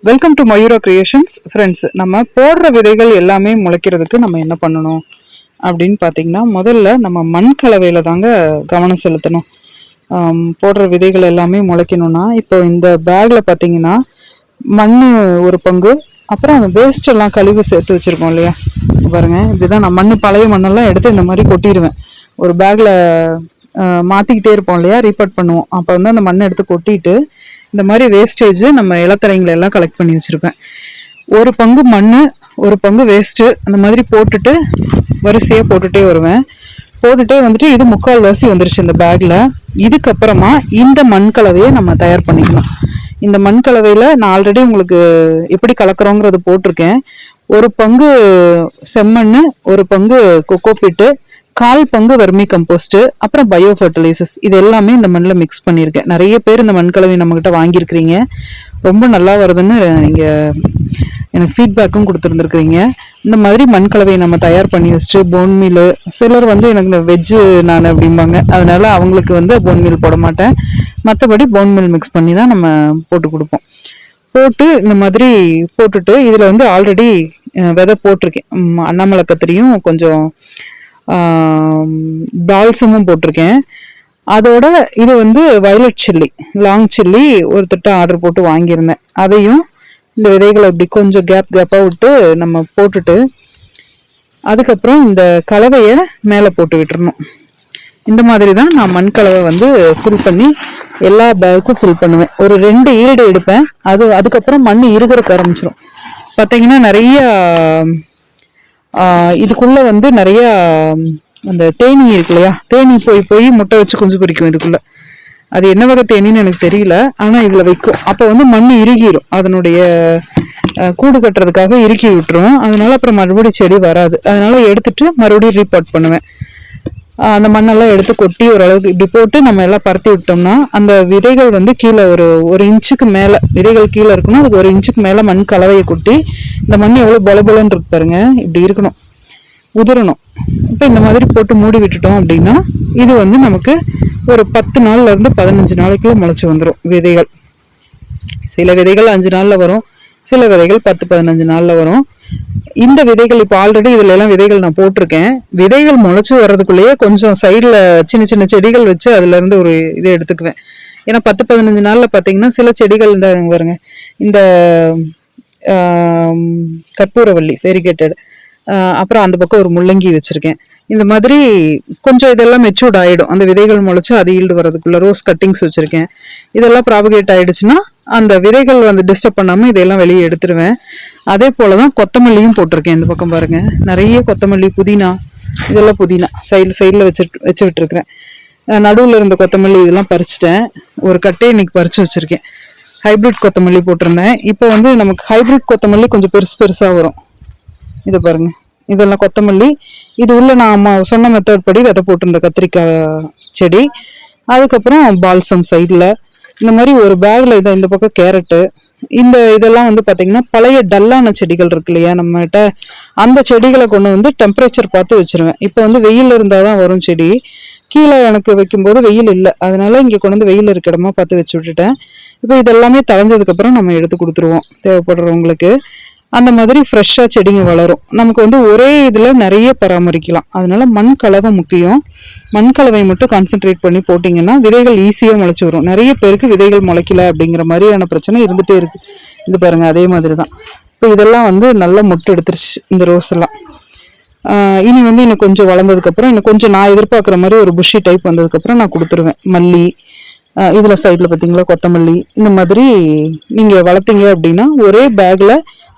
Welcome to Mayura creations. Friends, நம்ம போடுற விதைகள் எல்லாமே முளைக்கிறதுக்கு நம்ம என்ன பண்ணணும் அப்படின்னு பார்த்தீங்கன்னா, முதல்ல நம்ம மண் கலவையில தாங்க கவனம் செலுத்தணும். போடுற விதைகள் எல்லாமே முளைக்கணும்னா, இப்போ இந்த பேக்ல பார்த்தீங்கன்னா மண் ஒரு பங்கு, அப்புறம் அந்த வேஸ்ட் எல்லாம் கழிவு சேர்த்து வச்சிருக்கோம் இல்லையா, பாருங்க. இப்படிதான் நான் பழைய மண்ணெல்லாம் எடுத்து இந்த மாதிரி கொட்டிடுவேன். ஒரு பேக்ல மாத்திக்கிட்டே இருப்போம் இல்லையா, ரீபார்ட் பண்ணுவோம். அப்போ வந்து அந்த மண்ணை எடுத்து கொட்டிட்டு இந்த மாதிரி வேஸ்டேஜ் நம்ம இலத்தரைங்களை எல்லாம் கலெக்ட் பண்ணி வச்சிருப்பேன். ஒரு பங்கு மண், ஒரு பங்கு வேஸ்ட், அந்த மாதிரி போட்டுட்டு வரிசையா போட்டுட்டே வருவேன். போட்டுட்டே வந்துட்டு இது 3/4 வந்துருச்சு இந்த பேக்ல. இதுக்கப்புறமா இந்த மண் கலவையை நம்ம தயார் பண்ணிக்கணும். இந்த மண் கலவையில நான் ஆல்ரெடி உங்களுக்கு எப்படி கலக்குறோங்கிறது போட்டிருக்கேன். ஒரு பங்கு செம்மண், ஒரு பங்கு கொக்கோபிட்டு, 1/4 பங்கு வெர்மி கம்போஸ்ட், அப்புறம் பயோ ஃபர்டிலைசர்ஸ், இது எல்லாமே இந்த மண்ணில் மிக்ஸ் பண்ணியிருக்கேன். நிறைய பேர் இந்த மண் கலவை நம்மகிட்ட வாங்கியிருக்கிறீங்க, ரொம்ப நல்லா வருதுன்னு நீங்கள் எனக்கு ஃபீட்பேக்கும் கொடுத்துருந்துருக்கிறீங்க. இந்த மாதிரி மண் கலவையை நம்ம தயார் பண்ணி வச்சுட்டு போன் மீல், சிலர் வந்து எனக்கு இந்த வெஜ்ஜு நான் அப்படிம்பாங்க, அதனால அவங்களுக்கு வந்து போன் மீல் போட மாட்டேன். மற்றபடி போன் மீல் மிக்ஸ் பண்ணி தான் நம்ம போட்டு கொடுப்போம். போட்டு இந்த மாதிரி போட்டுட்டு இதில் வந்து ஆல்ரெடி விதை போட்டிருக்கேன். அண்ணாமலை கத்திரியும் கொஞ்சம் பால்சமும் போட்டிருக்கேன். அதோட இது வந்து வயலட் சில்லி, லாங் சில்லி ஒரு திட்டம் ஆர்டர் போட்டு வாங்கியிருந்தேன். அதையும் இந்த விதைகளை அப்படி கொஞ்சம் கேப்பாக விட்டு நம்ம போட்டுட்டு அதுக்கப்புறம் இந்த கலவையை மேலே போட்டு விட்டுறணும். இந்த மாதிரி தான் நான் மண் கலவை வந்து ஃபில் பண்ணி எல்லா பேக்கும் ஃபில் பண்ணுவேன். ஒரு 2 ஈடு எடுப்பேன். அதுக்கப்புறம் மண் இறுகிறக்க ஆரம்பிச்சிடும். பார்த்தீங்கன்னா நிறைய இதுக்குள்ள வந்து நிறைய அந்த தேனி இருக்கு இல்லையா, தேனி போய் முட்டை வச்சு குஞ்சு பொரிக்கும் இதுக்குள்ள. அது என்ன வகை தேனின்னு எனக்கு தெரியல, ஆனா இதுல வைக்கும். அப்போ வந்து மண் இறுகிரும், அதனுடைய கூடு கட்டுறதுக்காக இறுக்கி விட்டுரும். அதனால அப்புறம் மறுபடியும் செடி வராது. அதனால எடுத்துட்டு மறுபடியும் ரீபார்ட் பண்ணுவேன். அந்த மண்ணெல்லாம் எடுத்து கொட்டி ஓரளவுக்கு இப்படி போட்டு நம்ம எல்லாம் பரத்தி விட்டோம்னா அந்த விதைகள் வந்து கீழே ஒரு இன்ச்சுக்கு மேல விதைகள் கீழே இருக்கணும். அதுக்கு 1 இன்ச்சுக்கு மேல மண் கலவையை கொட்டி, இந்த மண் எவ்வளவு பொலபொலன்னு இருக்கு பாருங்க, இப்படி இருக்கணும், உதிரணும். இப்போ இந்த மாதிரி போட்டு மூடி விட்டுட்டோம் அப்படின்னா இது வந்து நமக்கு ஒரு 10 நாள்ல இருந்து 15 நாளைக்குள்ள முளைச்சு வந்துடும் விதைகள். சில விதைகள் 5 நாள்ல வரும், சில விதைகள் 10-15 நாள்ல வரும். இந்த விதைகள் இப்போ ஆல்ரெடி இதுல எல்லாம் விதைகள் நான் போட்டிருக்கேன். விதைகள் முளைச்சு வர்றதுக்குள்ளேயே கொஞ்சம் சைட்ல சின்ன சின்ன செடிகள் வச்சு அதுல இருந்து ஒரு இதை எடுத்துக்குவேன். ஏன்னா 10-15 நாள்ல பாத்தீங்கன்னா சில செடிகள் இந்த பாருங்க, இந்த கற்பூரவள்ளி வெரிகேட்டட், அப்புறம் அந்த பக்கம் ஒரு முள்ளங்கி வச்சிருக்கேன். இந்த மாதிரி கொஞ்சம் இதெல்லாம் மெச்சூர்ட் ஆயிடும். அந்த விதைகள் முளைச்சு அது ஈல்டு வரதுக்குள்ள ரோஸ் கட்டிங்ஸ் வச்சிருக்கேன். இதெல்லாம் ப்ராபகேட் ஆயிடுச்சுன்னா அந்த விதைகள் வந்து டிஸ்டர்ப் பண்ணாம இதையெல்லாம் வெளியே எடுத்துருவேன். அதே போலதான் கொத்தமல்லியும் போட்டிருக்கேன். இந்த பக்கம் பாருங்க, நிறைய கொத்தமல்லி, புதினா, இதெல்லாம் புதினா சைட்ல வச்சு விட்டுருக்கிறேன். நடுவுல இருந்த கொத்தமல்லி இதெல்லாம் பறிச்சுட்டேன். ஒரு கட்டையை இன்னைக்கு பறிச்சு வச்சிருக்கேன். ஹைபிரிட் கொத்தமல்லி போட்டிருந்தேன். இப்போ வந்து நமக்கு ஹைபிரிட் கொத்தமல்லி கொஞ்சம் பெருசா வரும். இதை பாருங்க, இதெல்லாம் கொத்தமல்லி. இது உள்ள நான் சொன்ன மெத்தட் படி விதை போட்டிருந்த கத்திரிக்காய் செடி. அதுக்கப்புறம் பால்சம் சைட்ல இந்த மாதிரி ஒரு பேக்ல இந்த பக்கம் கேரட்டு. இதெல்லாம் வந்து பாத்தீங்கன்னா பழைய டல்லான செடிகள் இருக்கு இல்லையா நம்மகிட்ட, அந்த செடிகளை கொண்டு வந்து டெம்பரேச்சர் பார்த்து வச்சிருவேன். இப்போ வந்து வெயில் இருந்தாதான் வரும் செடி. கீழே எனக்கு வைக்கும்போது வெயில் இல்லை, அதனால இங்க கொண்டு வந்து வெயில் இருக்க இடமா பார்த்து வச்சு விட்டுட்டேன். இப்போ இதெல்லாமே தளைஞ்சதுக்கு அப்புறம் நம்ம எடுத்து கொடுத்துருவோம் தேவைப்படுறவங்களுக்கு. அந்த மாதிரி ஃப்ரெஷ்ஷா செடிங்க வளரும். நமக்கு வந்து ஒரே இதுல நிறைய பராமரிக்கலாம். அதனால மண் கலவை முக்கியம். மண் கலவை மட்டும் கான்சென்ட்ரேட் பண்ணி போட்டீங்கன்னா விதைகள் ஈஸியா முளைச்சு வரும். நிறைய பேருக்கு விதைகள் முளைக்கல அப்படிங்கிற மாதிரியான பிரச்சனை இருந்துட்டே இருக்கு. இது பாருங்க, அதே மாதிரிதான். இப்போ இதெல்லாம் வந்து நல்லா மொட்டு எடுத்துருச்சு இந்த ரோஸ் எல்லாம். இனி வந்து இன்னும் கொஞ்சம் வளர்ந்ததுக்கு அப்புறம், இன்னும் கொஞ்சம் நான் எதிர்பார்க்குற மாதிரி ஒரு புஷி டைப் வந்ததுக்கு அப்புறம் நான் கொடுத்துருவேன். மல்லி, இதுல சைட்ல பாத்தீங்களா கொத்தமல்லி, இந்த மாதிரி நீங்க வளர்த்தீங்க அப்படின்னா ஒரே பேக்ல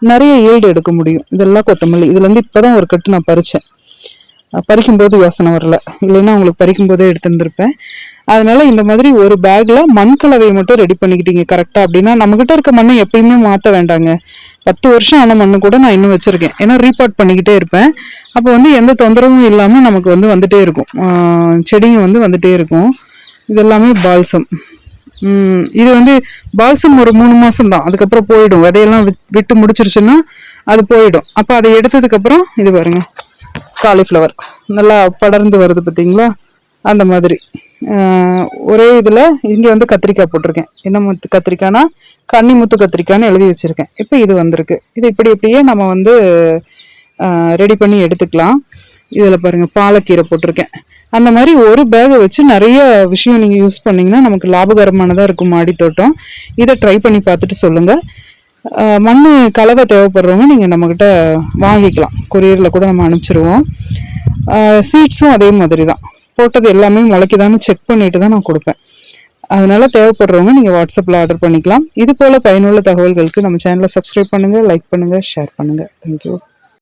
நிறைய ஈல்டு எடுக்க முடியும். இதெல்லாம் கொத்தமல்லி. இதுல இருந்து இப்பதான் ஒரு கட்டு நான் பறிச்சேன். பறிக்கும் போது யோசனை வரல, இல்லைன்னா உங்களுக்கு பறிக்கும் போதே எடுத்துருந்துருப்பேன். அதனால இந்த மாதிரி ஒரு பேக்ல மண் கலவையை மட்டும் ரெடி பண்ணிக்கிட்டீங்க கரெக்டா அப்படின்னா நம்ம கிட்ட இருக்க மண்ணை எப்பயுமே மாத்த வேண்டாங்க. 10 வருஷம் ஆன மண்ணு கூட நான் இன்னும் வச்சிருக்கேன். ஏன்னா ரீபார்ட் பண்ணிக்கிட்டே இருப்பேன். அப்போ வந்து எந்த தொந்தரவும் இல்லாம நமக்கு வந்து வந்துட்டே இருக்கும், செடிங்க வந்து வந்துட்டே இருக்கும். இதெல்லாமே பால்சம். இது வந்து பால்சம் ஒரு 3 மாசம் தான், அதுக்கப்புறம் போயிடும். விதையெல்லாம் விட்டு முடிச்சிருச்சுன்னா அது போயிடும். அப்ப அதை எடுத்ததுக்கு அப்புறம் இது பாருங்க, காலிஃப்ளவர் நல்லா படர்ந்து வருது பார்த்தீங்களா, அந்த மாதிரி ஒரே இதில் இங்கே வந்து கத்திரிக்காய் போட்டிருக்கேன். என்ன முத்து கத்திரிக்காய்னா கன்னி முத்து கத்திரிக்காய்னு எழுதி வச்சுருக்கேன். இப்போ இது வந்திருக்கு. இது இப்படியே நம்ம வந்து ரெடி பண்ணி எடுத்துக்கலாம். இதில் பாருங்கள் பாலக்கீரை போட்டிருக்கேன். அந்த மாதிரி ஒரு பேகை வச்சு நிறைய விஷயம் நீங்கள் யூஸ் பண்ணிங்கன்னா நமக்கு லாபகரமானதாக இருக்கும் மாடி தோட்டம். இதை ட்ரை பண்ணி பார்த்துட்டு சொல்லுங்கள். மண் கலவை தேவைப்படுறவங்க நீங்கள் நம்மக்கிட்ட வாங்கிக்கலாம். கொரியரில் கூட நம்ம அனுப்பிச்சிருவோம். சீட்ஸும் அதே மாதிரி தான், போட்டது எல்லாமே முளைக்குதான்னு செக் பண்ணிட்டு தான் நான் கொடுப்பேன். அதனால தேவைப்படுறவங்க நீங்கள் வாட்ஸ்அப்பில் ஆர்டர் பண்ணிக்கலாம். இது போல் பயனுள்ள தகவல்களுக்கு நம்ம சேனலை சப்ஸ்கிரைப் பண்ணுங்கள், லைக் பண்ணுங்கள், ஷேர் பண்ணுங்கள். தேங்க்யூ.